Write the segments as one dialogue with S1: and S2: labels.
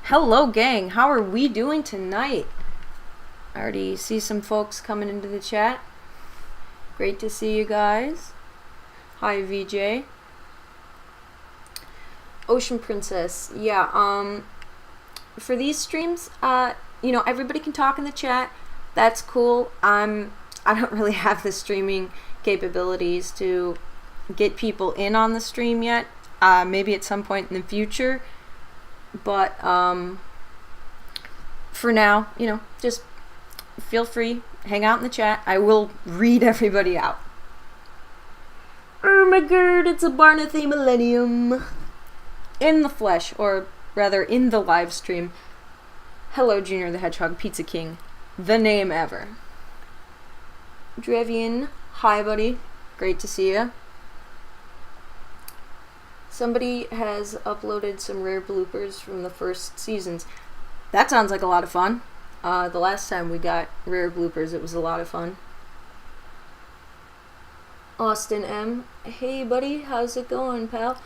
S1: Hello gang, how are we doing tonight? I already see some folks coming into the chat. Great to see you guys. Hi VJ. Ocean Princess. Yeah, for these streams, you know, everybody can talk in the chat. That's cool. I don't really have the streaming capabilities to get people in on the stream yet. Maybe at some point in the future. But for now, you know, just feel free, hang out in the chat. I will read everybody out. Oh my god, it's a BarneyMillennium in the flesh, or rather in the live stream. Hello, Junior the Hedgehog Pizza King, the name ever. Drevian, hi buddy, great to see ya. Somebody has uploaded some rare bloopers from the first seasons. That sounds like a lot of fun. The last time we got rare bloopers, it was a lot of fun. Austin M. Hey buddy, how's it going, pal?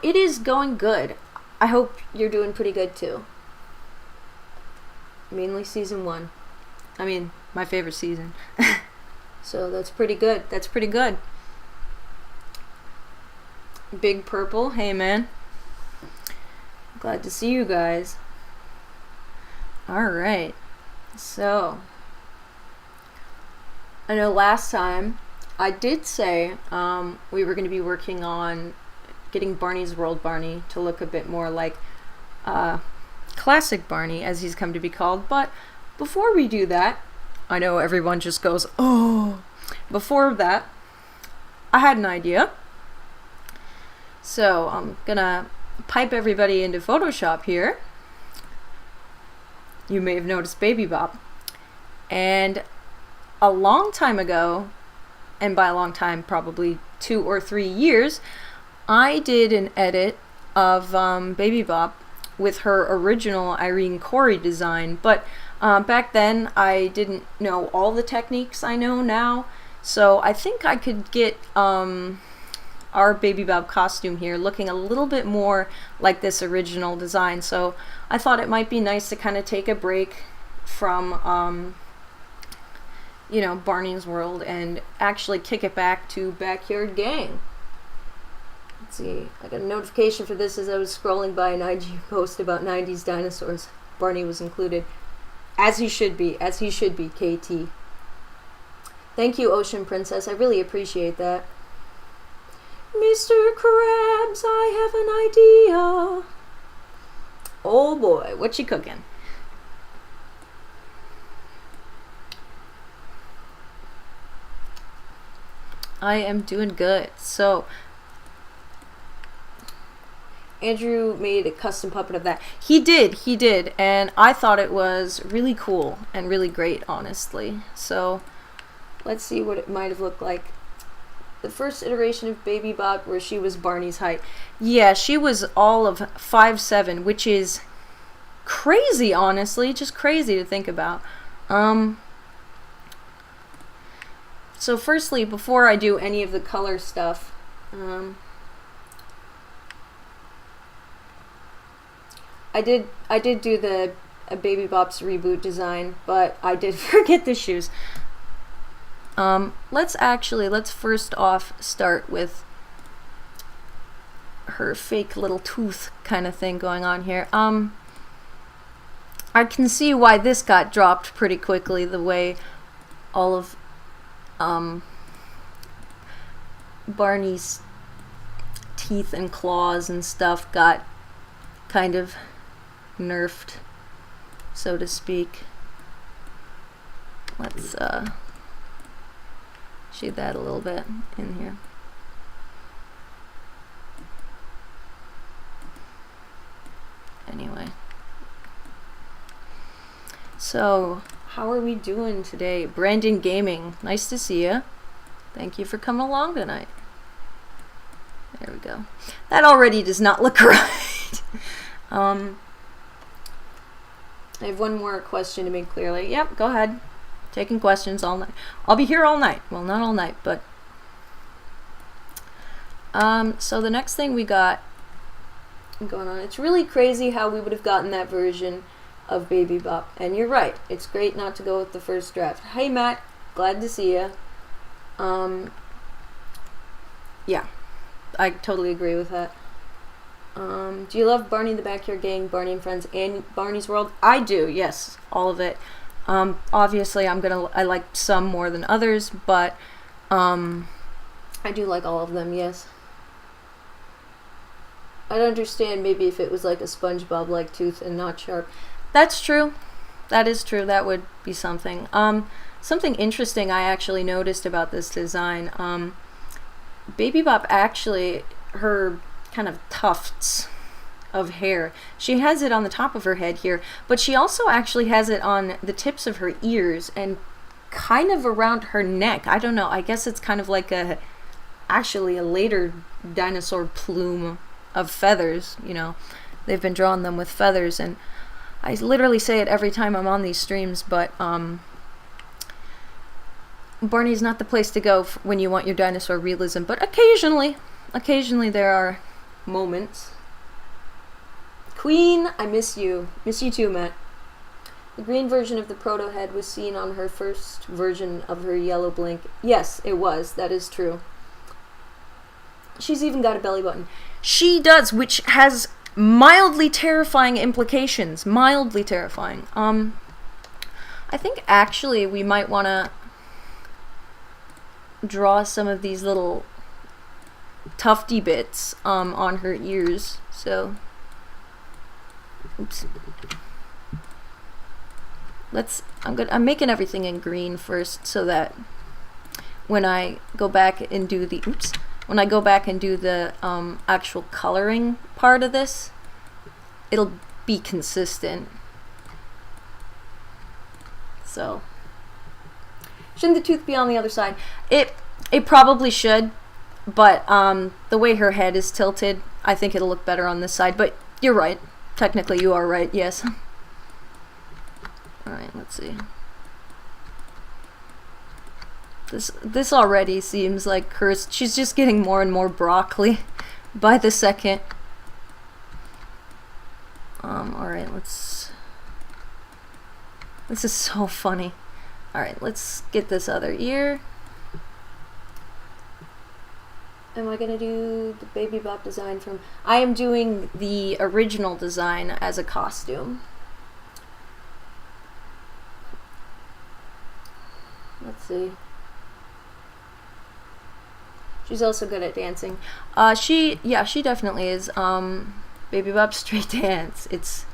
S1: It is going good. I hope you're doing pretty good too. Mainly season 1. I mean, my favorite season. So that's pretty good. That's pretty good. Big Purple, hey man. Glad to see you guys. Alright, so I know last time I did say we were going to be working on getting Barney's World Barney to look a bit more like classic Barney, as he's come to be called. But before we do that, I know everyone just goes, oh. Before that, I had an idea. So I'm gonna pipe everybody into Photoshop here. You may have noticed Baby Bop. And a long time ago, and by a long time, probably 2 or 3 years, I did an edit of Baby Bop with her original Irene Corey design. But back then, I didn't know all the techniques I know now. So I think I could get our Baby Bop costume here looking a little bit more like this original design. So I thought it might be nice to kind of take a break from you know, Barney's World and actually kick it back to Backyard Gang. Let's see, I got a notification for this as I was scrolling by an IG post about 90s dinosaurs. Barney was included. As he should be, KT. Thank you, Ocean Princess, I really appreciate that. Mr. Krabs, I have an idea. Oh boy, what you cooking? I am doing good. So, Andrew made a custom puppet of that. He did, and I thought it was really cool and really great, honestly. So, let's see what it might have looked like. The first iteration of Baby Bop where she was Barney's height. Yeah, she was all of 5'7", which is crazy, honestly. Just crazy to think about. So firstly, before I do any of the color stuff, I did do the Baby Bop's reboot design, but I did forget the shoes. Let's first off start with her fake little tooth kind of thing going on here. I can see why this got dropped pretty quickly, the way all of Barney's teeth and claws and stuff got kind of nerfed, so to speak. Let's shade that a little bit in here. Anyway, so how are we doing today? Brandon Gaming, nice to see you. Thank you for coming along tonight. There we go. That already does not look right. I have one more question to make clearly. Yep, go ahead. Taking questions all night. I'll be here all night. Well, not all night, but so the next thing we got going on. It's really crazy how we would have gotten that version of Baby Bop. And you're right, it's great not to go with the first draft. Hey Matt, glad to see you. Yeah, I totally agree with that. Do you love Barney the Backyard Gang, Barney and Friends, and Barney's World? I do, yes, all of it. Obviously I like some more than others, but I do like all of them, yes. I'd understand maybe if it was like a SpongeBob-like tooth and not sharp. That's true. That is true. That would be something. Something interesting I actually noticed about this design. Baby Bop actually, her kind of tufts of hair, she has it on the top of her head here, but she also actually has it on the tips of her ears and kind of around her neck. I don't know. I guess it's kind of like actually a later dinosaur plume of feathers, you know. They've been drawing them with feathers, and I literally say it every time I'm on these streams, but Barney's not the place to go when you want your dinosaur realism, but occasionally there are moments. Queen, I miss you. Miss you too, Matt. The green version of the proto head was seen on her first version of her yellow blink. Yes, it was. That is true. She's even got a belly button. She does, which has mildly terrifying implications. Mildly terrifying. I think actually we might want to draw some of these little tufty bits on her ears. So, oops. I'm making everything in green first so that when I go back and do the actual coloring part of this, it'll be consistent. So, shouldn't the tooth be on the other side? It probably should, but the way her head is tilted, I think it'll look better on this side. But you're right. Technically, you are right. Yes. All right. Let's see. This already seems like cursed. She's just getting more and more broccoli by the second. Alright, this is so funny. Alright, let's get this other ear. Am I gonna do the Baby Bop design from... I am doing the original design as a costume. Let's see. She's also good at dancing. She definitely is. Baby Bop street dance. It's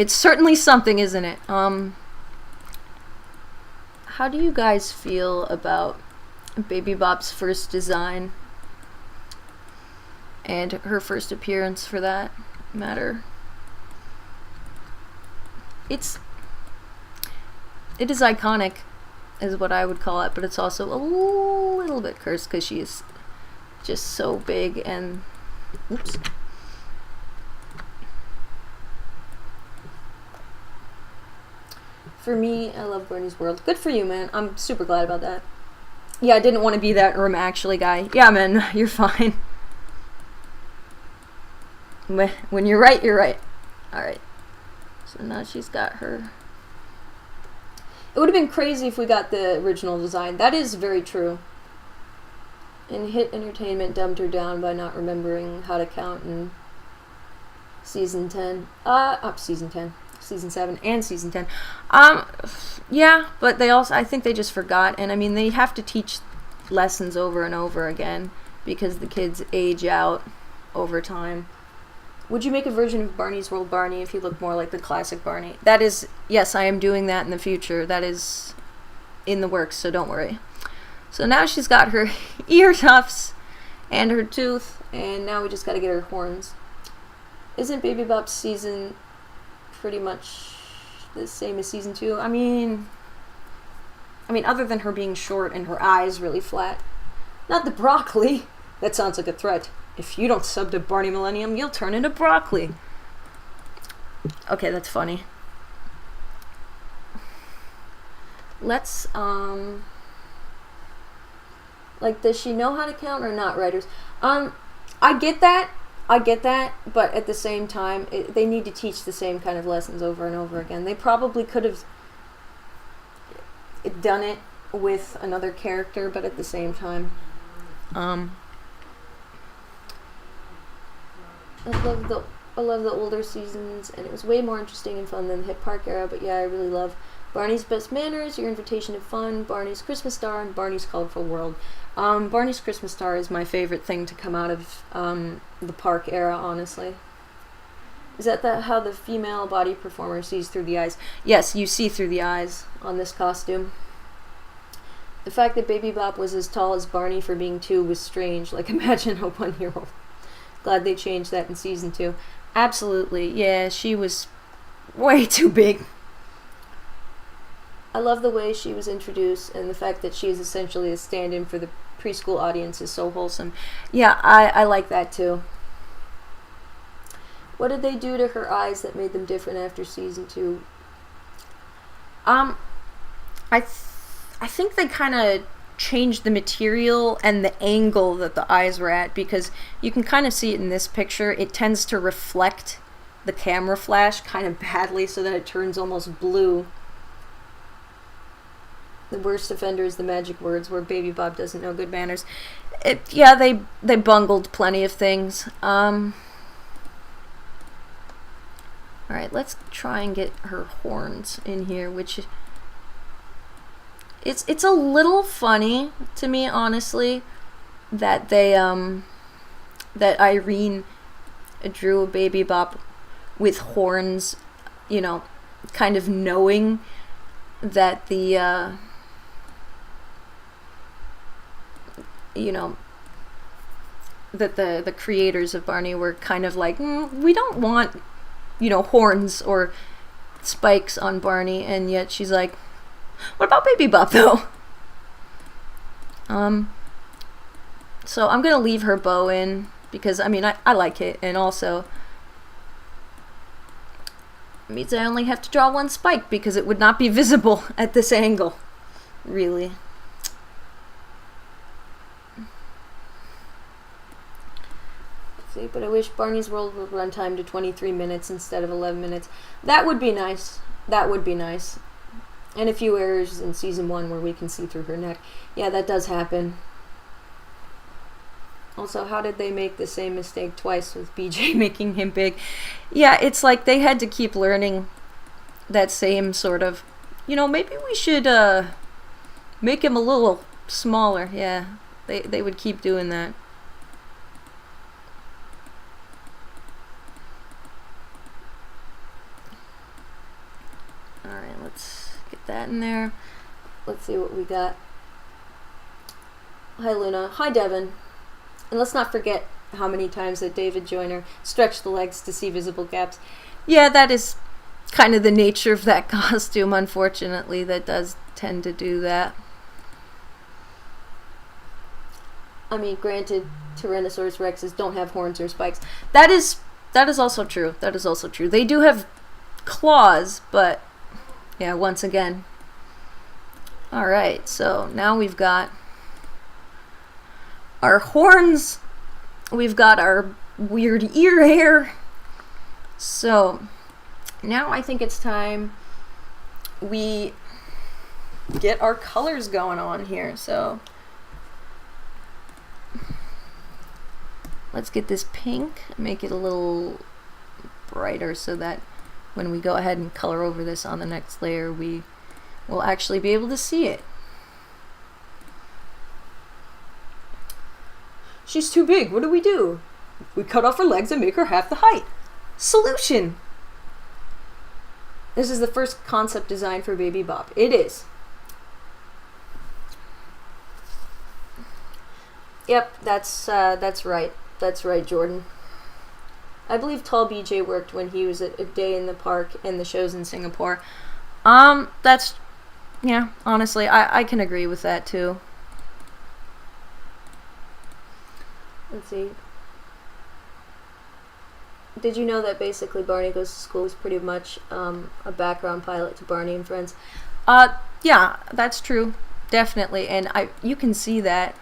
S1: certainly something, isn't it? How do you guys feel about Baby Bop's first design and her first appearance, for that matter? It is iconic, is what I would call it, but it's also a little bit cursed because she's just so big and oops. For me, I love Barney's World. Good for you, man. I'm super glad about that. Yeah, I didn't want to be that room actually guy. Yeah, man, you're fine. When you're right, you're right. Alright. So now she's got her... It would have been crazy if we got the original design. That is very true. And Hit Entertainment dumbed her down by not remembering how to count in season 10. Season 10. Season 7 and season 10. Yeah, but they also, I think they just forgot. And I mean, they have to teach lessons over and over again because the kids age out over time. Would you make a version of Barney's World Barney if he looked more like the classic Barney? That is, yes, I am doing that in the future. That is in the works, so don't worry. So now she's got her ear tufts and her tooth, and now we just gotta get her horns. Isn't Baby Bop's season pretty much the same as season 2? I mean, other than her being short and her eyes really flat. Not the broccoli. That sounds like a threat. If you don't sub to BarneyMillennium, you'll turn into broccoli. Okay, that's funny. Let's, like, does she know how to count or not, writers? I get that. I get that, but at the same time, they need to teach the same kind of lessons over and over again. They probably could have done it with another character, but at the same time, I love the older seasons, and it was way more interesting and fun than the Hip Park era. But yeah, I really love Barney's Best Manners, Your Invitation to Fun, Barney's Christmas Star, and Barney's Colorful World. Barney's Christmas Star is my favorite thing to come out of the park era, honestly. Is that how the female body performer sees through the eyes? Yes, you see through the eyes on this costume. The fact that Baby Bop was as tall as Barney for being 2 was strange. Like, imagine a 1-year-old. Glad they changed that in season 2. Absolutely, yeah, she was way too big. I love the way she was introduced, and the fact that she is essentially a stand-in for the preschool audience is so wholesome. Yeah, I like that too. What did they do to her eyes that made them different after season 2? I think they kind of changed the material and the angle that the eyes were at, because you can kind of see it in this picture. It tends to reflect the camera flash kind of badly, so that it turns almost blue. The worst offender is the magic words, where Baby Bop doesn't know good manners. Yeah, they bungled plenty of things. Alright, let's try and get her horns in here, which it's a little funny to me, honestly, that they that Irene drew a Baby Bop with horns, you know, kind of knowing that the you know, that the creators of Barney were kind of like, we don't want, you know, horns or spikes on Barney, and yet she's like, what about Baby Bop though? So I'm gonna leave her bow in, because I mean I like it, and also it means I only have to draw 1 spike, because it would not be visible at this angle, really. But I wish Barney's World would run time to 23 minutes instead of 11 minutes. That would be nice. That would be nice. And a few errors in season 1 where we can see through her neck. Yeah, that does happen. Also, how did they make the same mistake twice with BJ making him big? Yeah, it's like they had to keep learning that same sort of, you know, maybe we should make him a little smaller. Yeah, they would keep doing that. Alright, let's get that in there. Let's see what we got. Hi Luna. Hi Devin. And let's not forget how many times that David Joyner stretched the legs to see visible gaps. Yeah, that is kind of the nature of that costume, unfortunately. That does tend to do that. I mean, granted, Tyrannosaurus Rexes don't have horns or spikes. That is also true. That is also true. They do have claws, but yeah, once again. Alright, so now we've got our horns, we've got our weird ear hair. So now I think it's time we get our colors going on here. So let's get this pink, make it a little brighter so that when we go ahead and color over this on the next layer, we will actually be able to see it. She's too big. What do? We cut off her legs and make her half the height. Solution! This is the first concept design for Baby Bop. It is. Yep, that's right. That's right, Jordan. I believe Tall BJ worked when he was at a day in the park and the shows in Singapore. That's, yeah, honestly, I can agree with that too. Let's see. Did you know that basically Barney Goes to School is pretty much a background pilot to Barney and Friends? Yeah, that's true, definitely, and you can see that.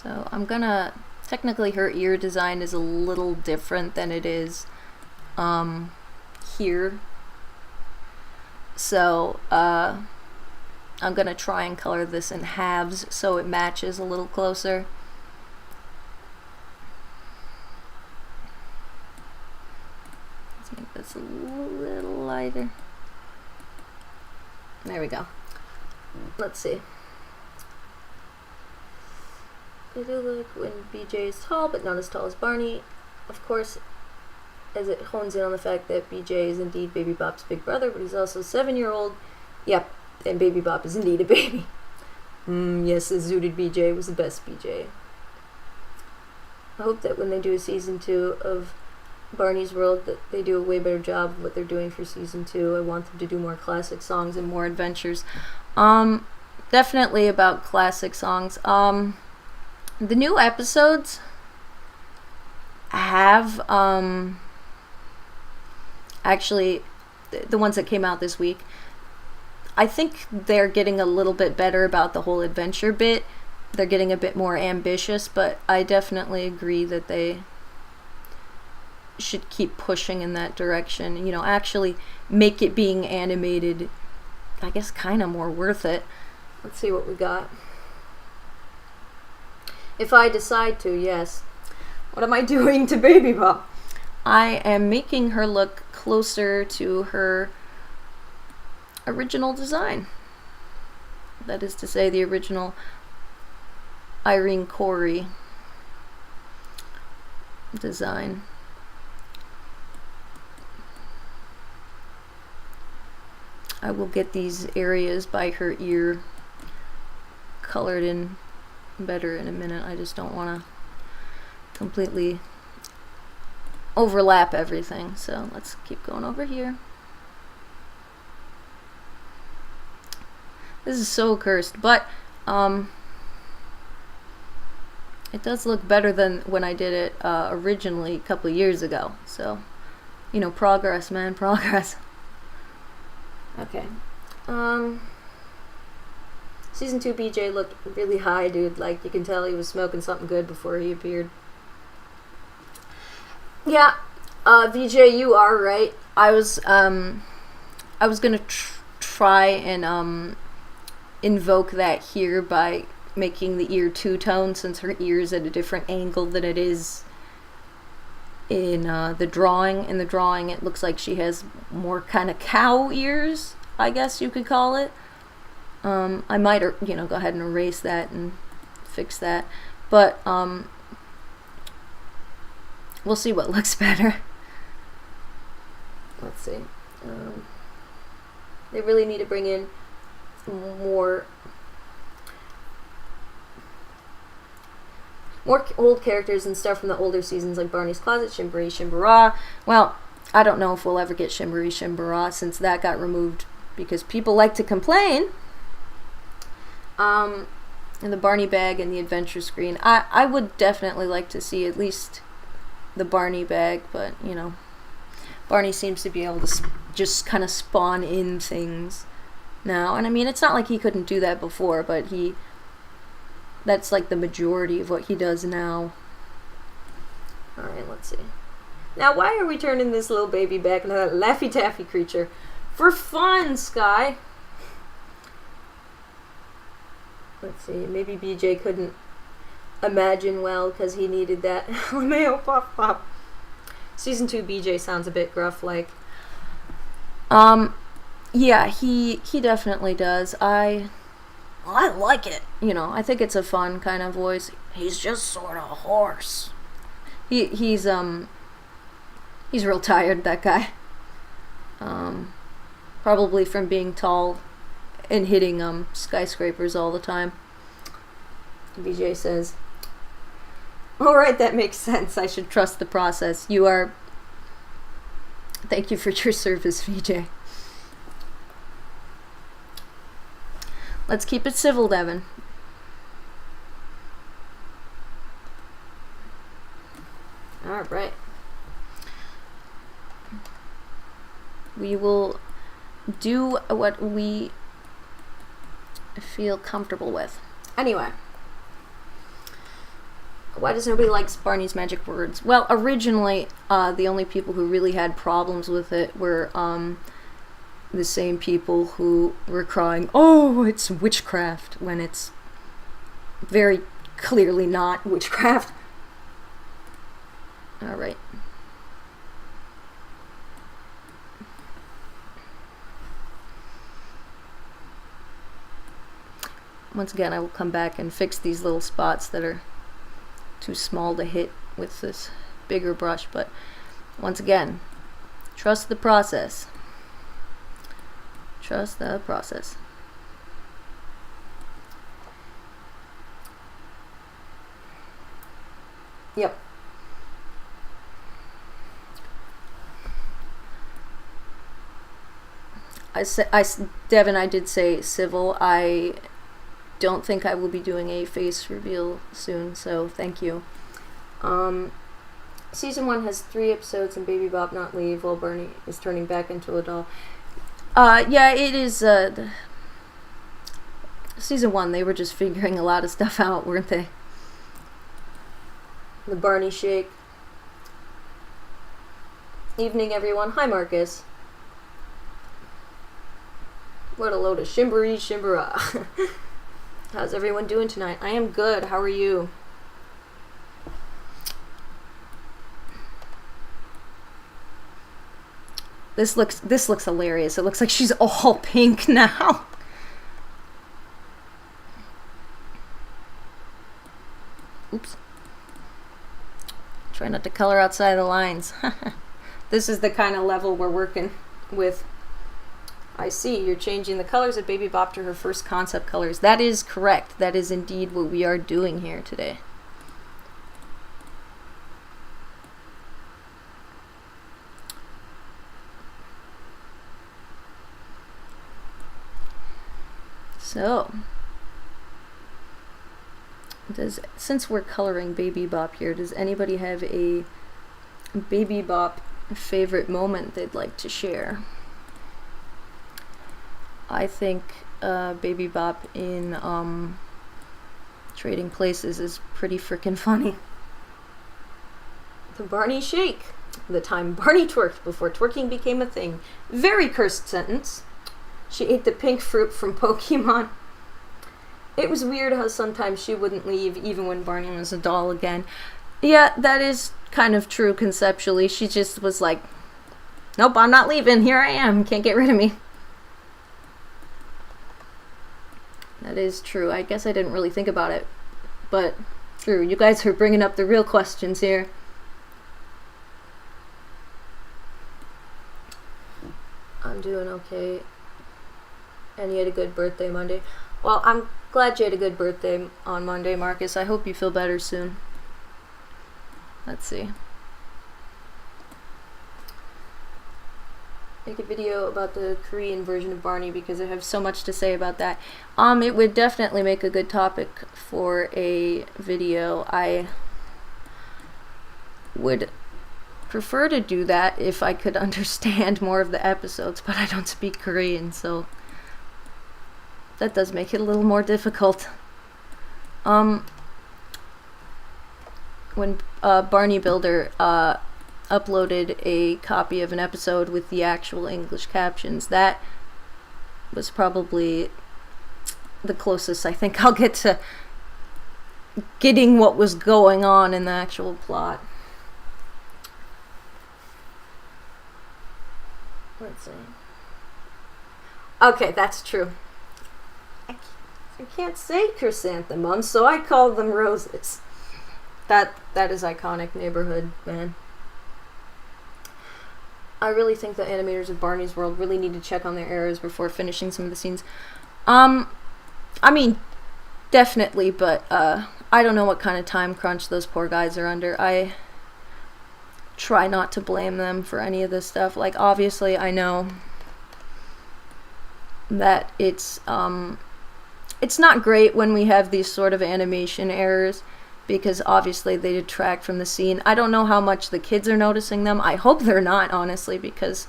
S1: So I'm gonna, technically her ear design is a little different than it is here. So I'm gonna try and color this in halves so it matches a little closer. Let's make this a little lighter. There we go. Let's see. I do like when BJ is tall, but not as tall as Barney. Of course, as it hones in on the fact that BJ is indeed Baby Bop's big brother, but he's also a 7-year-old. Yep, and Baby Bop is indeed a baby. Yes, the zooted BJ was the best BJ. I hope that when they do a season 2 of Barney's World, that they do a way better job of what they're doing for season 2. I want them to do more classic songs and more adventures. Definitely about classic songs. The new episodes have, actually, the ones that came out this week, I think they're getting a little bit better about the whole adventure bit. They're getting a bit more ambitious, but I definitely agree that they should keep pushing in that direction. You know, actually make it being animated, I guess, kind of more worth it. Let's see what we got. If I decide to, yes. What am I doing to Baby Bop? I am making her look closer to her original design. That is to say, the original Irene Corey design. I will get these areas by her ear colored in better in a minute. I just don't want to completely overlap everything. So let's keep going over here. This is so cursed, but it does look better than when I did it originally a couple of years ago. So, you know, progress, man, progress. Okay. Season 2 BJ looked really high, dude. Like, you can tell he was smoking something good before he appeared. Yeah, VJ, you are right. I was gonna try and invoke that here by making the ear two-tone, since her ear's at a different angle than it is in the drawing. In the drawing, it looks like she has more kind of cow ears, I guess you could call it. I might, you know, go ahead and erase that and fix that, but we'll see what looks better. Let's see. They really need to bring in more old characters and stuff from the older seasons, like Barney's Closet, Shimmery Shimbara. Well, I don't know if we'll ever get Shimmery Shimbara, since that got removed because people like to complain. And the Barney bag and the adventure screen. I would definitely like to see at least the Barney bag, but, you know, Barney seems to be able to just kind of spawn in things now. And I mean, it's not like he couldn't do that before, but that's like the majority of what he does now. Alright, let's see. Now, why are we turning this little baby back into that Laffy Taffy creature? For fun, Sky! Let's see, maybe BJ couldn't imagine well because he needed that LMAO pop pop. Season 2 BJ sounds a bit gruff, like. Yeah, he definitely does. I like it. You know, I think it's a fun kind of voice. He's just sort of hoarse. He's real tired, that guy. Probably from being tall and hitting skyscrapers all the time. BJ says, "Alright, that makes sense. I should trust the process. You are..." Thank you for your service, VJ. Let's keep it civil, Devin. Alright. We will do what we feel comfortable with. Anyway. Why does nobody like Barney's magic words? Well, originally, the only people who really had problems with it were the same people who were crying, "Oh, it's witchcraft," when it's very clearly not witchcraft. All right. Once again, I will come back and fix these little spots that are too small to hit with this bigger brush, but once again, trust the process. Trust the process. Yep. Devin, I did say civil. I don't think I will be doing a face reveal soon, so thank you. Season 1 has 3 episodes and Baby Bop not leave while Barney is turning back into a doll. Yeah, it is, Season 1, they were just figuring a lot of stuff out, weren't they? The Barney shake. Evening, everyone. Hi, Marcus. What a load of shimbery shimbera. How's everyone doing tonight? I am good. How are you? This looks hilarious. It looks like she's all pink now. Oops. Try not to color outside the lines. This is the kind of level we're working with. I see, you're changing the colors of Baby Bop to her first concept colors. That is correct. That is indeed what we are doing here today. So, since we're coloring Baby Bop here, does anybody have a Baby Bop favorite moment they'd like to share? I think Baby Bop in Trading Places is pretty freaking funny. The Barney shake. The time Barney twerked before twerking became a thing. Very cursed sentence. She ate the pink fruit from Pokemon. It was weird how sometimes she wouldn't leave even when Barney was a doll again. Yeah, that is kind of true conceptually. She just was like, nope, I'm not leaving. Here I am. Can't get rid of me. That is true. I guess I didn't really think about it, but true. You guys are bringing up the real questions here. I'm doing okay. And you had a good birthday Monday. Well, I'm glad you had a good birthday on Monday, Marcus. I hope you feel better soon. Let's see. Make a video about the Korean version of Barney because I have so much to say about that. It would definitely make a good topic for a video. I would prefer to do that if I could understand more of the episodes, but I don't speak Korean, so that does make it a little more difficult. When Barney Builder uploaded a copy of an episode with the actual English captions, that was probably the closest I think I'll get to getting what was going on in the actual plot. Let's see. Okay, that's true. I can't say chrysanthemums, so I call them roses. That is iconic neighborhood, man. I really think the animators of Barney's World really need to check on their errors before finishing some of the scenes. I mean, definitely, but I don't know what kind of time crunch those poor guys are under. I try not to blame them for any of this stuff. Like, obviously, I know that it's not great when we have these sort of animation errors, because obviously they detract from the scene. I don't know how much the kids are noticing them. I hope they're not, honestly, because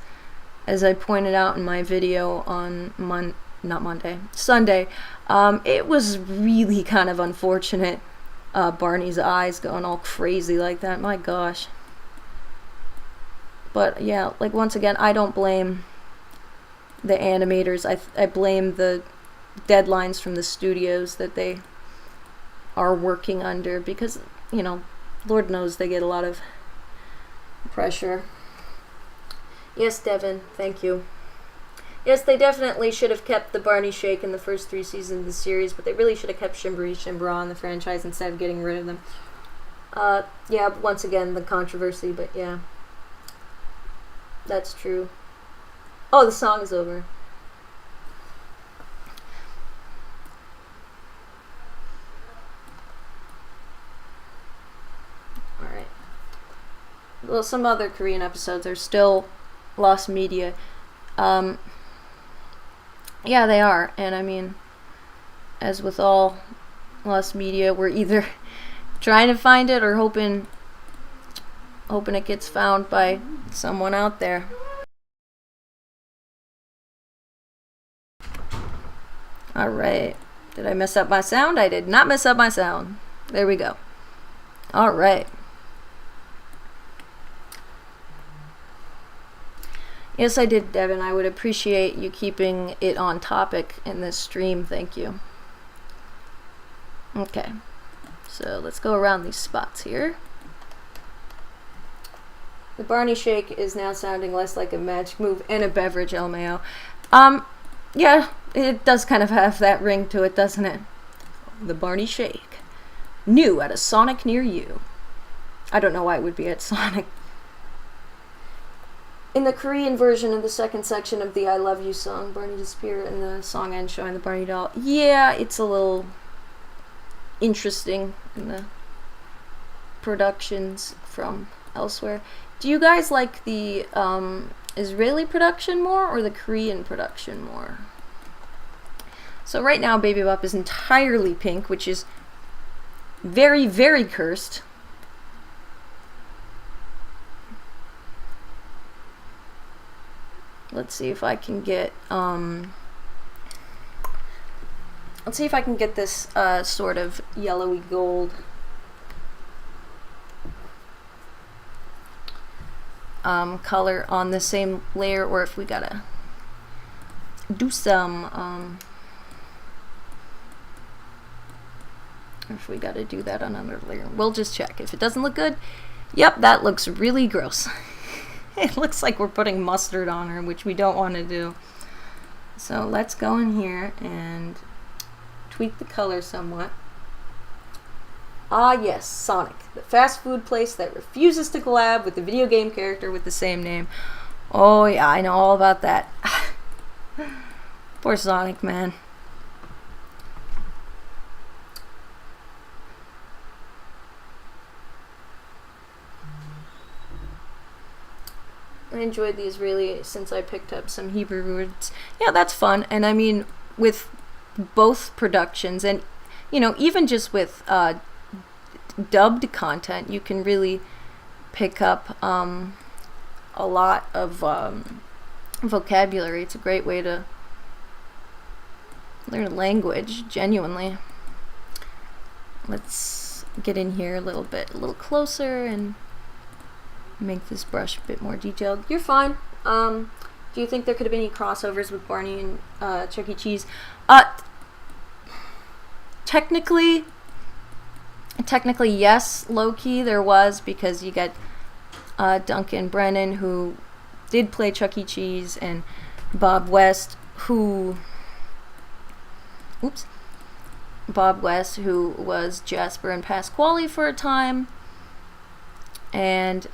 S1: as I pointed out in my video on Sunday, it was really kind of unfortunate Barney's eyes going all crazy like that. My gosh. But yeah, like once again, I don't blame the animators. I blame the deadlines from the studios that they are working under, because, you know, Lord knows they get a lot of pressure. Yes, Devin, thank you. Yes, they definitely should have kept the Barney Shake in the first 3 seasons of the series, but they really should have kept Shimmery Shimbra in the franchise instead of getting rid of them. Yeah, once again, the controversy, but yeah. That's true. Oh, the song is over. Alright. Well, some other Korean episodes are still lost media. Yeah, they are. And I mean, as with all lost media, we're either trying to find it or hoping it gets found by someone out there. Alright. Did I mess up my sound? I did not mess up my sound. There we go. Alright. Yes, I did, Devin. I would appreciate you keeping it on topic in this stream. Thank you. Okay. So let's go around these spots here. The Barney Shake is now sounding less like a magic move and a beverage, LMAO. Yeah, it does kind of have that ring to it, doesn't it? The Barney Shake. New at a Sonic near you. I don't know why it would be at Sonic. In the Korean version of the second section of the I Love You song, Barney disappeared and the song ends showing the Barney doll. Yeah, it's a little interesting in the productions from elsewhere. Do you guys like the Israeli production more or the Korean production more? So right now Baby Bop is entirely pink, which is very, very cursed. Let's see if I can get this sort of yellowy gold color on the same layer, or if we gotta do some if we gotta do that on another layer. We'll just check. If it doesn't look good, yep, that looks really gross. It looks like we're putting mustard on her, which we don't want to do. So let's go in here and tweak the color somewhat. Ah yes, Sonic, the fast food place that refuses to collab with the video game character with the same name. Oh yeah, I know all about that. Poor Sonic, man. I enjoyed the Israeli since I picked up some Hebrew words. Yeah, that's fun. And I mean, with both productions, and you know, even just with dubbed content, you can really pick up a lot of vocabulary. It's a great way to learn a language, genuinely. Let's get in here a little closer and make this brush a bit more detailed. You're fine. Do you think there could have been any crossovers with Barney and Chuck E. Cheese? Technically yes, low-key there was, because you got Duncan Brennan, who did play Chuck E. Cheese, and Bob West, who was Jasper and Pasquale for a time. And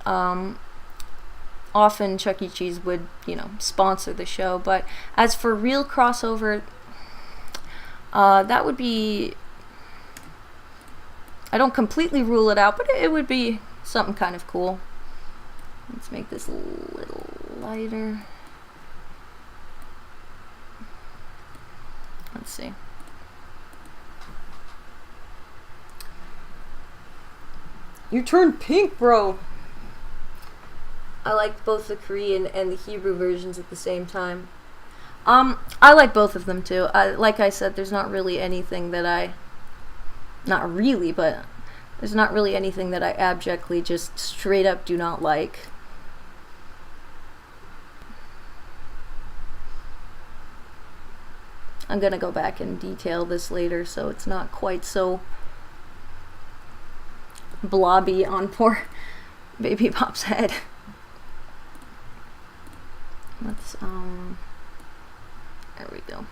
S1: often Chuck E. Cheese would, you know, sponsor the show. But as for real crossover, that would be, I don't completely rule it out, but it would be something kind of cool. Let's make this a little lighter. Let's see. You turned pink, bro! I liked both the Korean and the Hebrew versions at the same time. I like both of them too. Like I said, there's not really anything that not really, but There's not really anything that I abjectly just straight up do not like. I'm gonna go back and detail this later so it's not quite so blobby on poor Baby Bop's head. Let's, there we go.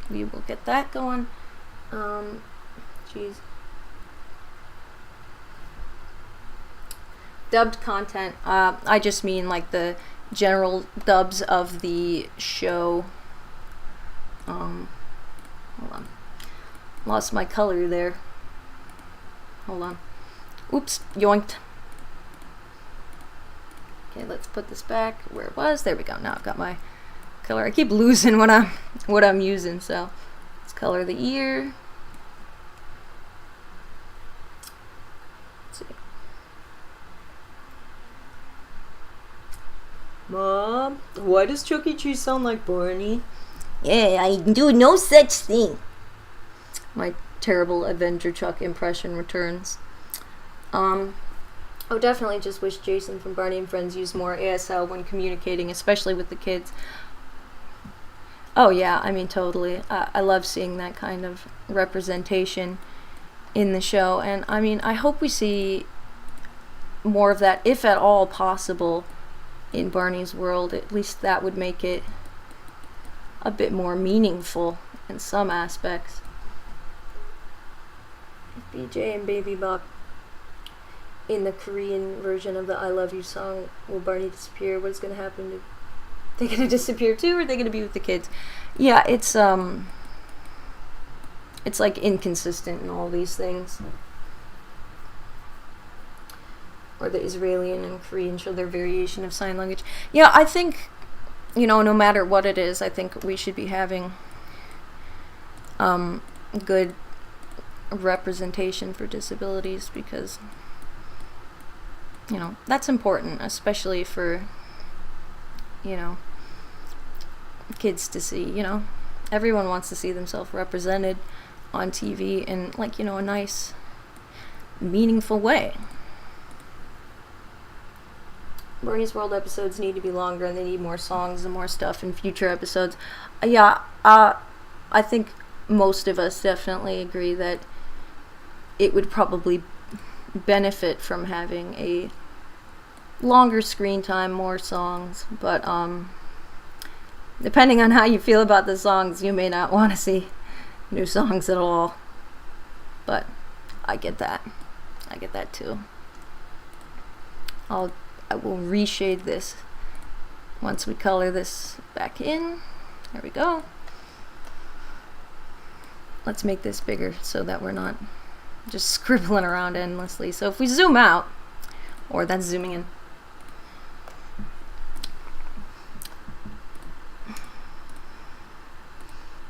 S1: We will get that going. Jeez. Dubbed content. I just mean like the general dubs of the show. Hold on. Lost my color there. Hold on. Oops, yoinked. Okay, let's put this back where it was. There we go. Now I've got my color. I keep losing what I'm using, so let's color the ear. Let's see. Mom, why does Chuck E. Cheese sound like Barney?
S2: Yeah, I do no such thing.
S1: My terrible Avenger Chuck impression returns. I definitely just wish Jason from Barney and Friends used more ASL when communicating, especially with the kids. Oh yeah, I mean totally. I love seeing that kind of representation in the show, and I mean I hope we see more of that, if at all possible, in Barney's world. At least that would make it a bit more meaningful in some aspects. BJ and Baby Bop in the Korean version of the I Love You song, will Barney disappear? What is going to happen? Are they going to disappear too, or are they going to be with the kids? Yeah, it's like inconsistent in all these things. Or the Israeli and Korean show their variation of sign language. Yeah, I think, you know, no matter what it is, I think we should be having good representation for disabilities, because, you know, that's important, especially for, you know, kids to see. You know, everyone wants to see themselves represented on TV in, like, you know, a nice, meaningful way. Barney's World episodes need to be longer, and they need more songs and more stuff in future episodes. Yeah, I think most of us definitely agree that it would probably benefit from having a longer screen time, more songs, but depending on how you feel about the songs, you may not want to see new songs at all. But I get that. I get that too. I will reshade this once we color this back in. There we go. Let's make this bigger so that we're not just scribbling around endlessly. So if we zoom out, or that's zooming in.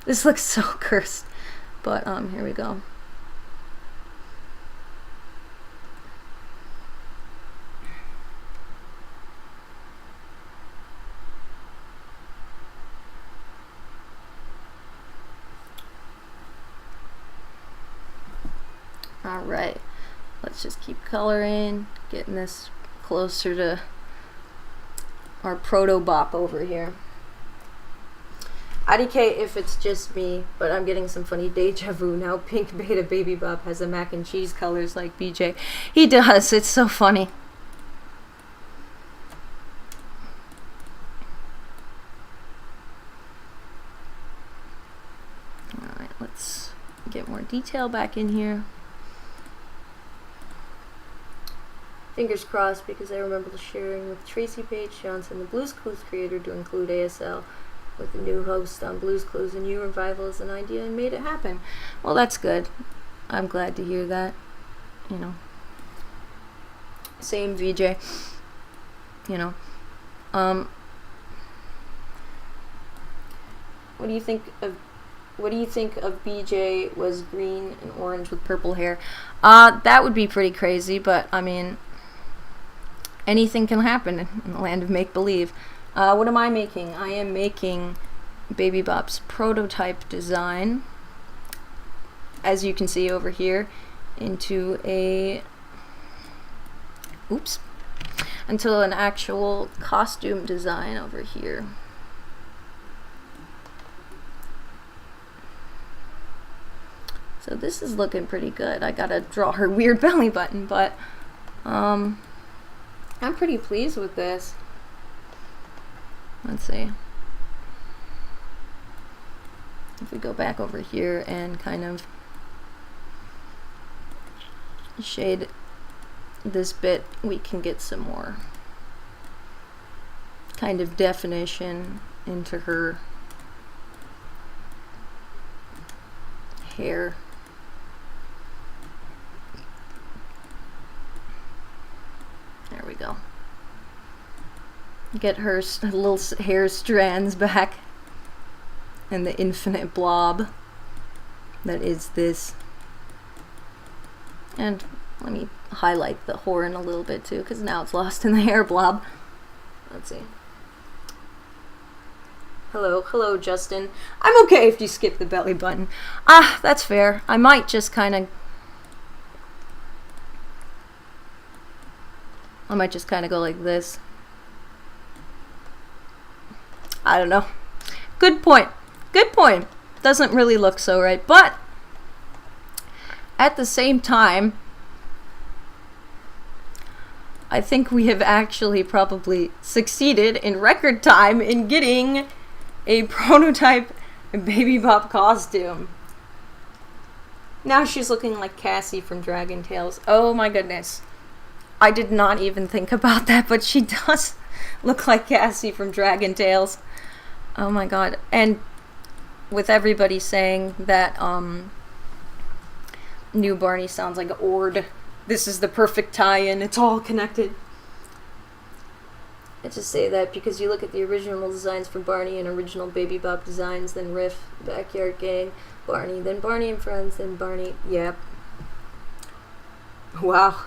S1: This looks so cursed, but here we go. Alright, let's just keep coloring, getting this closer to our proto-bop over here. IDK if it's just me, but I'm getting some funny deja vu now. Pink Beta Baby Bop has a mac and cheese colors like BJ. He does, it's so funny. Alright, let's get more detail back in here. Fingers crossed, because I remember the sharing with Tracy Page Johnson, the Blues Clues creator, to include ASL with the new host on Blues Clues and You Revival as an idea, and made it happen. Well, that's good. I'm glad to hear that. You know, same VJ. You know, what do you think of BJ was green and orange with purple hair? That would be pretty crazy, but I mean, anything can happen in the land of make-believe. What am I making? I am making Baby Bop's prototype design. as you can see over here, into a, oops, until an actual costume design over here. So this is looking pretty good. I gotta draw her weird belly button, but I'm pretty pleased with this. Let's see. If we go back over here and kind of shade this bit, we can get some more kind of definition into her hair. There we go. Get her little hair strands back and the infinite blob that is this. And let me highlight the horn a little bit too, because now it's lost in the hair blob. Let's see. Hello, Justin. I'm okay if you skip the belly button. Ah, that's fair. I might just kind of go like this. I don't know. Good point. Good point. Doesn't really look so right, but at the same time, I think we have actually probably succeeded in record time in getting a prototype Baby Bop costume. Now she's looking like Cassie from Dragon Tales. Oh my goodness. I did not even think about that, but she does look like Cassie from Dragon Tales. Oh my god. And with everybody saying that new Barney sounds like Ord, this is the perfect tie-in, it's all connected. I just say that because you look at the original designs for Barney and original Baby Bop designs, then Riff, Backyard Gang, Barney, then Barney and Friends, then Barney, yep. Wow.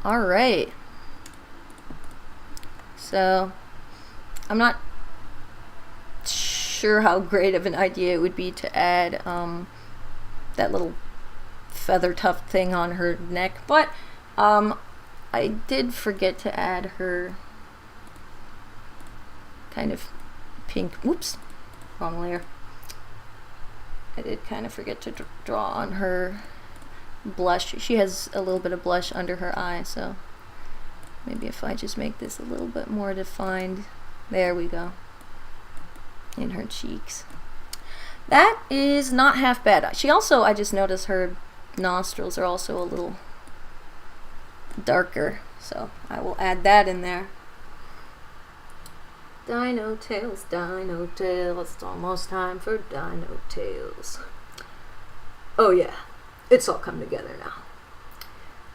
S1: Alright. So, I'm not sure how great of an idea it would be to add that little feather tuft thing on her neck, but I did forget to add her kind of pink, whoops, wrong layer. I did kind of forget to draw on her blush. She has a little bit of blush under her eye, so maybe if I just make this a little bit more defined, there we go, in her cheeks. That is not half bad. She also, I just noticed her nostrils are also a little darker, so I will add that in there. Dino Tails, it's almost time for Dino Tails. Oh yeah, it's all come together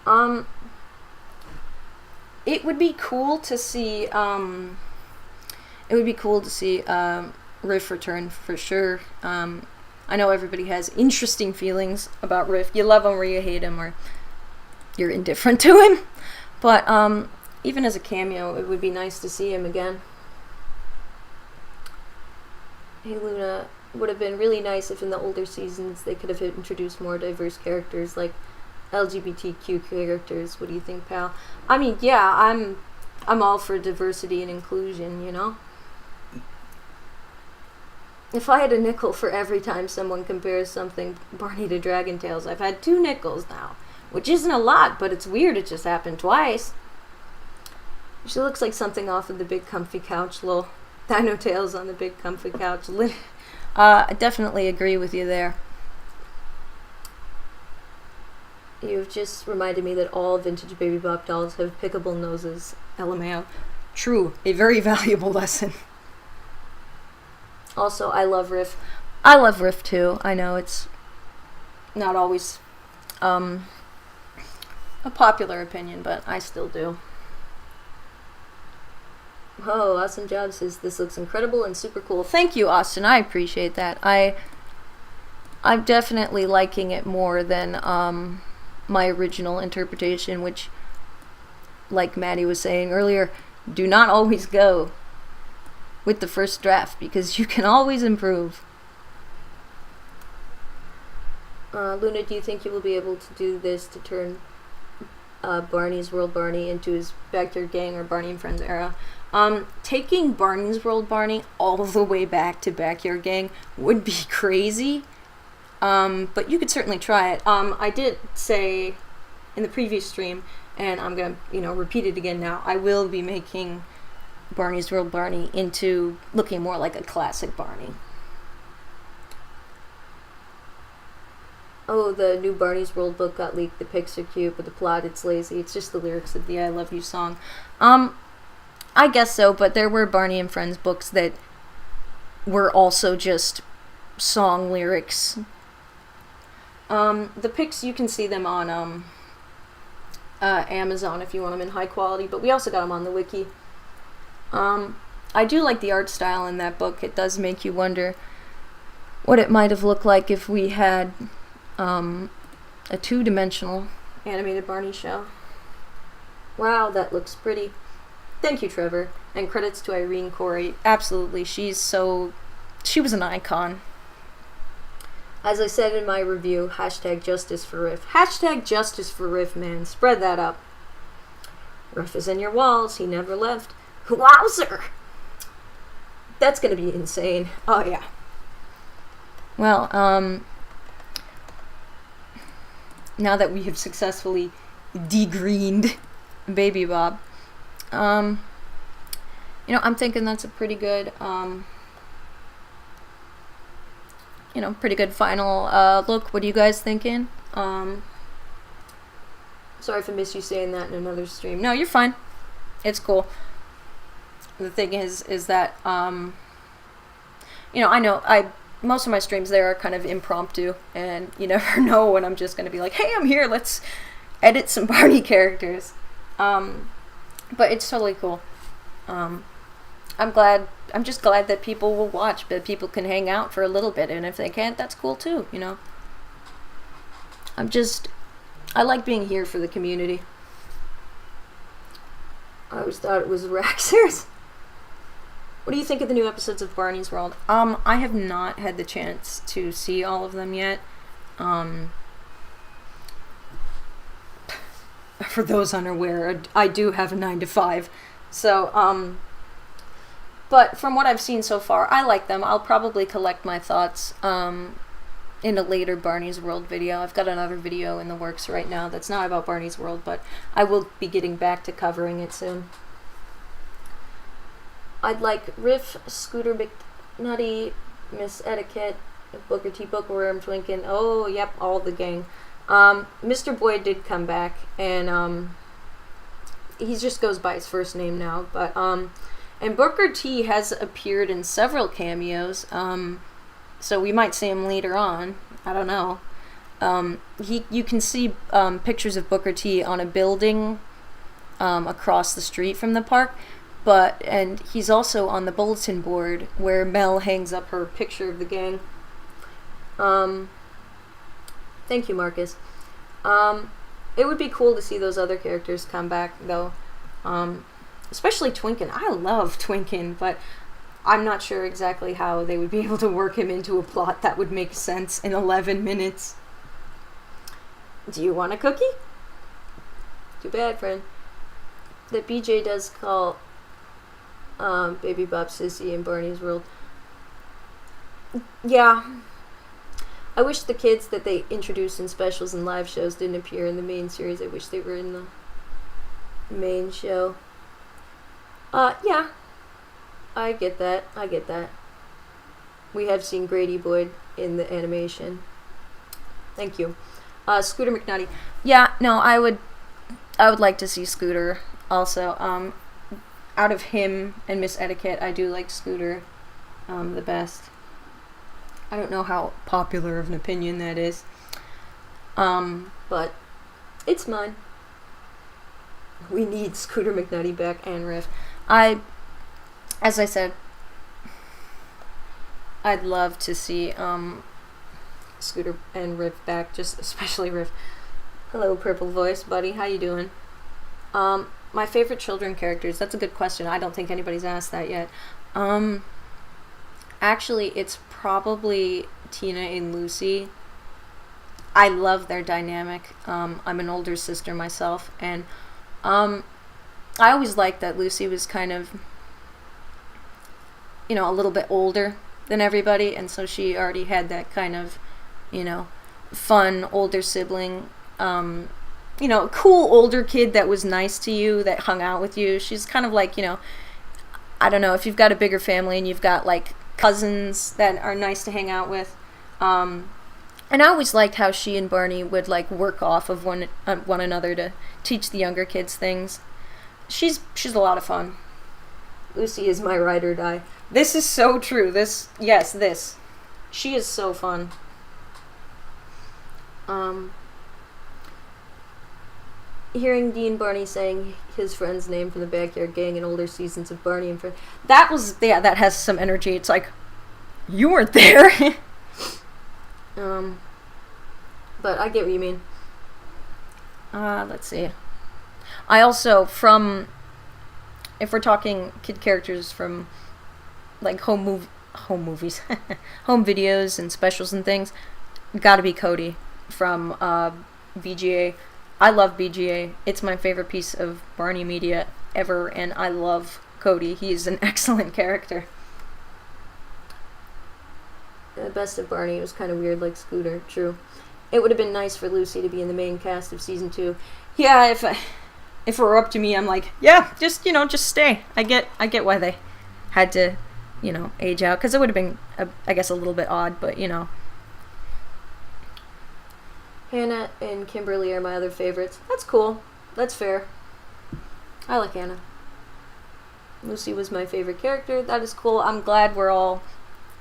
S1: now. It would be cool to see Riff return for sure. I know everybody has interesting feelings about Riff. You love him or you hate him, or you're indifferent to him. But even as a cameo, it would be nice to see him again. Hey Luna, would have been really nice if in the older seasons they could have introduced more diverse characters, like LGBTQ characters. What do you think, pal? I mean, yeah, I'm all for diversity and inclusion, you know? If I had a nickel for every time someone compares something Barney to Dragon Tales, I've had 2 nickels now. Which isn't a lot, but it's weird it just happened twice. She looks like something off of the Big Comfy Couch, little Dino Tails on the Big Comfy Couch. I definitely agree with you there. You've just reminded me that all vintage Baby Bop dolls have pickable noses. LMAO. True, a very valuable lesson. Also, I love Riff. I love Riff too. I know it's not always a popular opinion, but I still do. Oh, Awesome Job says this looks incredible and super cool. Thank you, Austin. I appreciate that. I'm definitely liking it more than my original interpretation, which, like Maddie was saying earlier, do not always go with the first draft because you can always improve. Luna, do you think you will be able to do this to turn Barney's World Barney into his Backyard Gang or Barney and Friends era? Taking Barney's World Barney all the way back to Backyard Gang would be crazy, but you could certainly try it. I did say in the previous stream, and I'm gonna, repeat it again now, I will be making Barney's World Barney into looking more like a classic Barney. Oh, the new Barney's World book got leaked. The pics are cute, but the plot, it's lazy. It's just the lyrics of the I Love You song. I guess so, but there were Barney and Friends books that were also just song lyrics. The pics, you can see them on Amazon if you want them in high quality, but we also got them on the wiki. I do like the art style in that book. It does make you wonder what it might have looked like if we had a two-dimensional animated Barney show. Wow, that looks pretty. Thank you, Trevor. And credits to Irene Corey. Absolutely, she was an icon. As I said in my review, hashtag justice for Riff. Hashtag justice for Riff, man. Spread that up. Riff is in your walls. He never left. Wowzer! That's gonna be insane. Oh, yeah. Well, now that we have successfully degreened Baby Bop, I'm thinking that's a pretty good, pretty good final look. What are you guys thinking? Sorry if I missed you saying that in another stream. No, you're fine. It's cool. The thing is that, I know most of my streams there are kind of impromptu, and you never know when I'm just going to be like, hey, I'm here, let's edit some Barney characters. But it's totally cool. I'm just glad that people will watch, that people can hang out for a little bit, and if they can't, that's cool too, I like being here for the community. I always thought it was Raxers. What do you think of the new episodes of Barney's World? I have not had the chance to see all of them yet. For those unaware, I do have a 9-to-5. So, but from what I've seen so far, I like them. I'll probably collect my thoughts in a later Barney's World video. I've got another video in the works right now that's not about Barney's World, but I will be getting back to covering it soon. I'd like Riff, Scooter McNutty, Miss Etiquette, Booker T. Bookworm, Twinkin. Oh, yep, all the gang. Mr. Boyd did come back, and he just goes by his first name now. But and Booker T has appeared in several cameos. So we might see him later on. I don't know. You can see pictures of Booker T on a building across the street from the park. And he's also on the bulletin board where Mel hangs up her picture of the gang. Thank you, Marcus. It would be cool to see those other characters come back, though. Especially Twinkin. I love Twinkin, but I'm not sure exactly how they would be able to work him into a plot that would make sense in 11 minutes. Do you want a cookie? Too bad, friend. That BJ does call Baby Bop Sissy in Barney's World. Yeah. I wish the kids that they introduced in specials and live shows didn't appear in the main series. I wish they were in the main show. Yeah. I get that. We have seen Grady Boyd in the animation. Thank you. Scooter McNutty. Yeah, no, I would like to see Scooter also. Out of him and Miss Etiquette, I do like Scooter the best. I don't know how popular of an opinion that is. But it's mine. We need Scooter McNutty back and Riff. As I said, I'd love to see Scooter and Riff back, just especially Riff. Hello, Purple Voice, buddy. How you doing? My favorite children characters. That's a good question. I don't think anybody's asked that yet. Actually, it's probably Tina and Lucy. I love their dynamic. I'm an older sister myself, and I always liked that Lucy was kind of, a little bit older than everybody, and so she already had that kind of, fun older sibling, cool older kid that was nice to you, that hung out with you. She's kind of like, I don't know, if you've got a bigger family and you've got like cousins that are nice to hang out with. And I always liked how she and Barney would like work off of one another to teach the younger kids things. She's a lot of fun. Lucy is my ride or die. This is so true. This. She is so fun. Hearing Dean Barney saying his friend's name from the Backyard Gang in older seasons of Barney and Friends, that has some energy. It's like, you weren't there. But I get what you mean. Let's see. I also, if we're talking kid characters from like home movies, home videos and specials and things, gotta be Cody from BGA. I love BGA. It's my favorite piece of Barney media ever, and I love Cody. He's an excellent character. The best of Barney was kind of weird, like Scooter. True. It would have been nice for Lucy to be in the main cast of season 2. Yeah, if it were up to me, I'm like, yeah, just stay. I get why they had to, age out, because it would have been, I guess, a little bit odd, but Hannah and Kimberly are my other favorites. That's cool. That's fair. I like Hannah. Lucy was my favorite character. That is cool. I'm glad we're all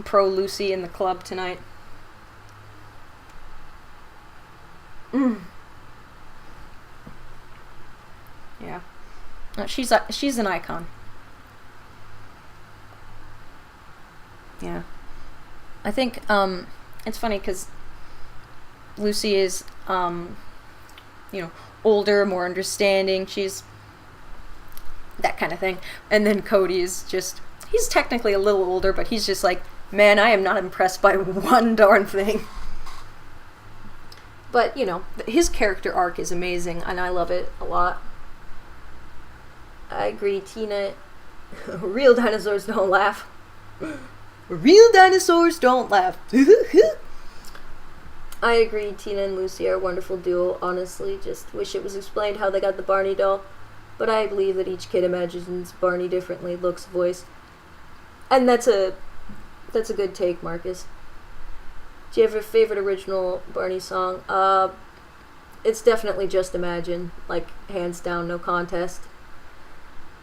S1: pro Lucy in the club tonight. Yeah. She's an icon. Yeah. I think it's funny because Lucy is older, more understanding. She's that kind of thing. And then Cody is just, he's technically a little older, but he's just like, man, I am not impressed by one darn thing. But, his character arc is amazing, and I love it a lot. I agree, Tina. Real dinosaurs don't laugh. Real dinosaurs don't laugh. I agree, Tina and Lucy are a wonderful duo, honestly. Just wish it was explained how they got the Barney doll. But I believe that each kid imagines Barney differently, looks, voice. And that's a good take, Marcus. Do you have a favorite original Barney song? It's definitely Just Imagine. Like, hands down, no contest.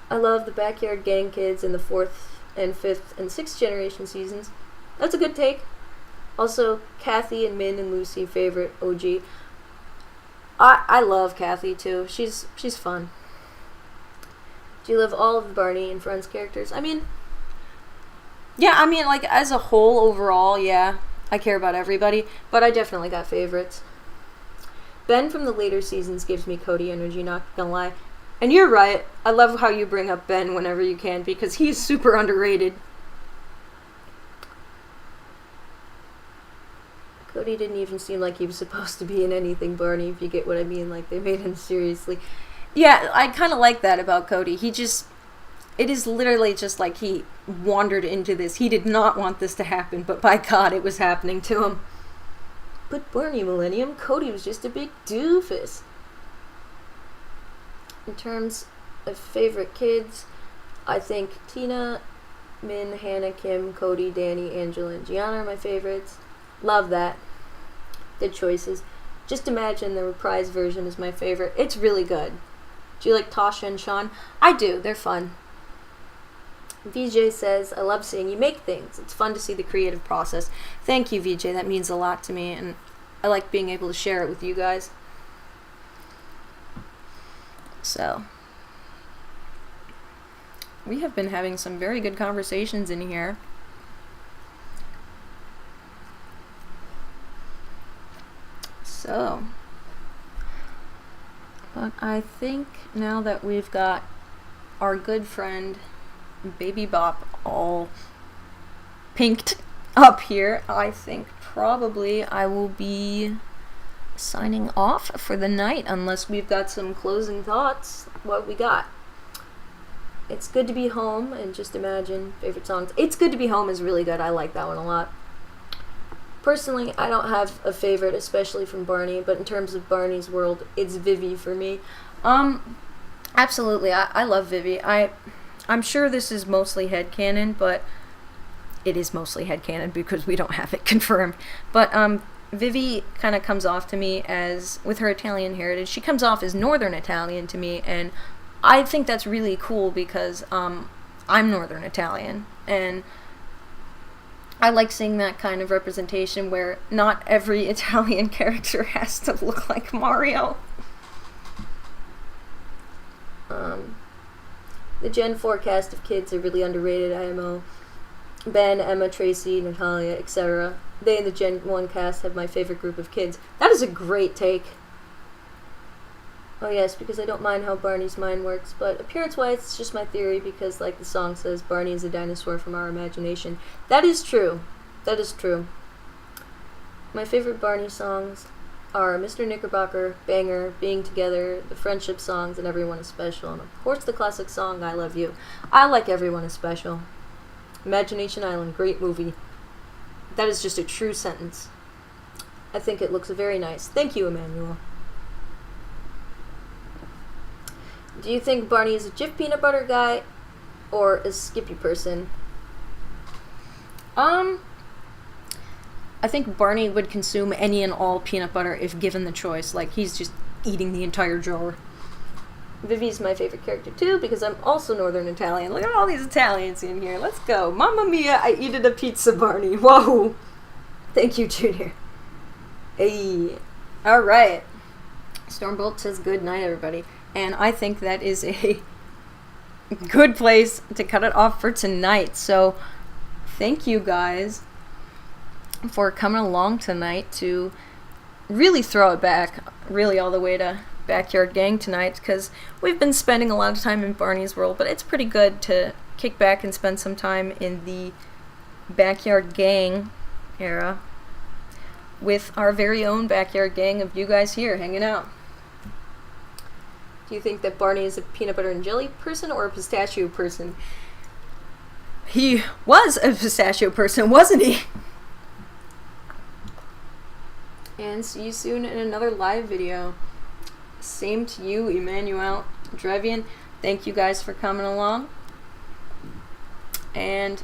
S1: I love the Backyard Gang kids in the 4th and 5th and 6th generation seasons. That's a good take. Also, Kathy and Min and Lucy, favorite OG. I love Kathy, too. She's fun. Do you love all of the Barney and Friends characters? Like, as a whole, overall, yeah. I care about everybody, but I definitely got favorites. Ben from the later seasons gives me Cody energy, not gonna lie. And you're right. I love how you bring up Ben whenever you can, because he's super underrated. Cody didn't even seem like he was supposed to be in anything Barney, if you get what I mean. Like, they made him seriously. Yeah, I kind of like that about Cody. It is literally just like he wandered into this. He did not want this to happen, but by God, it was happening to him. But BarneyMillennium, Cody was just a big doofus. In terms of favorite kids, I think Tina, Min, Hannah, Kim, Cody, Danny, Angela, and Gianna are my favorites. Love that. Good choices. Just Imagine, the reprise version, is my favorite. It's really good. Do you like Tasha and Sean? I do. They're fun. VJ says, I love seeing you make things. It's fun to see the creative process. Thank you, VJ. That means a lot to me, and I like being able to share it with you guys. So, we have been having some very good conversations in here. So, but I think now that we've got our good friend Baby Bop all pinked up here, I think probably I will be signing off for the night, unless we've got some closing thoughts. What we got? It's Good to Be Home, and Just Imagine, favorite songs. It's Good to Be Home is really good. I like that one a lot. Personally, I don't have a favorite, especially from Barney, but in terms of Barney's world, it's Vivi for me. Absolutely, I love Vivi. I'm sure this is mostly headcanon, but it is mostly headcanon because we don't have it confirmed. But Vivi kind of comes off to me as, with her Italian heritage, she comes off as Northern Italian to me, and I think that's really cool because I'm Northern Italian, and I like seeing that kind of representation where not every Italian character has to look like Mario. The Gen 4 cast of kids are really underrated, IMO. Ben, Emma, Tracy, Natalia, etc. They and the Gen 1 cast have my favorite group of kids. That is a great take. Oh yes, because I don't mind how Barney's mind works, but appearance-wise, it's just my theory because, like the song says, Barney is a dinosaur from our imagination. That is true. That is true. My favorite Barney songs are Mr. Knickerbocker, Banger, Being Together, the friendship songs, and Everyone is Special, and of course the classic song, I Love You. I like Everyone is Special. Imagination Island, great movie. That is just a true sentence. I think it looks very nice. Thank you, Emmanuel. Do you think Barney is a Jif peanut butter guy or a Skippy person? I think Barney would consume any and all peanut butter if given the choice. Like, he's just eating the entire jar. Vivi's my favorite character too because I'm also Northern Italian. Look at all these Italians in here. Let's go. Mamma mia, I eated a pizza, Barney. Whoa. Thank you, Junior. Hey. Alright. Stormbolt says good night, everybody. And I think that is a good place to cut it off for tonight. So, thank you guys for coming along tonight to really throw it back, really all the way to Backyard Gang tonight, because we've been spending a lot of time in Barney's world, but it's pretty good to kick back and spend some time in the Backyard Gang era with our very own Backyard Gang of you guys here hanging out. Do you think that Barney is a peanut butter and jelly person or a pistachio person? He was a pistachio person, wasn't he? And see you soon in another live video. Same to you, Emmanuel Drevian. Thank you guys for coming along. And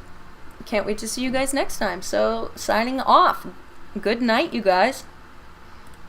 S1: can't wait to see you guys next time. So, signing off. Good night, you guys.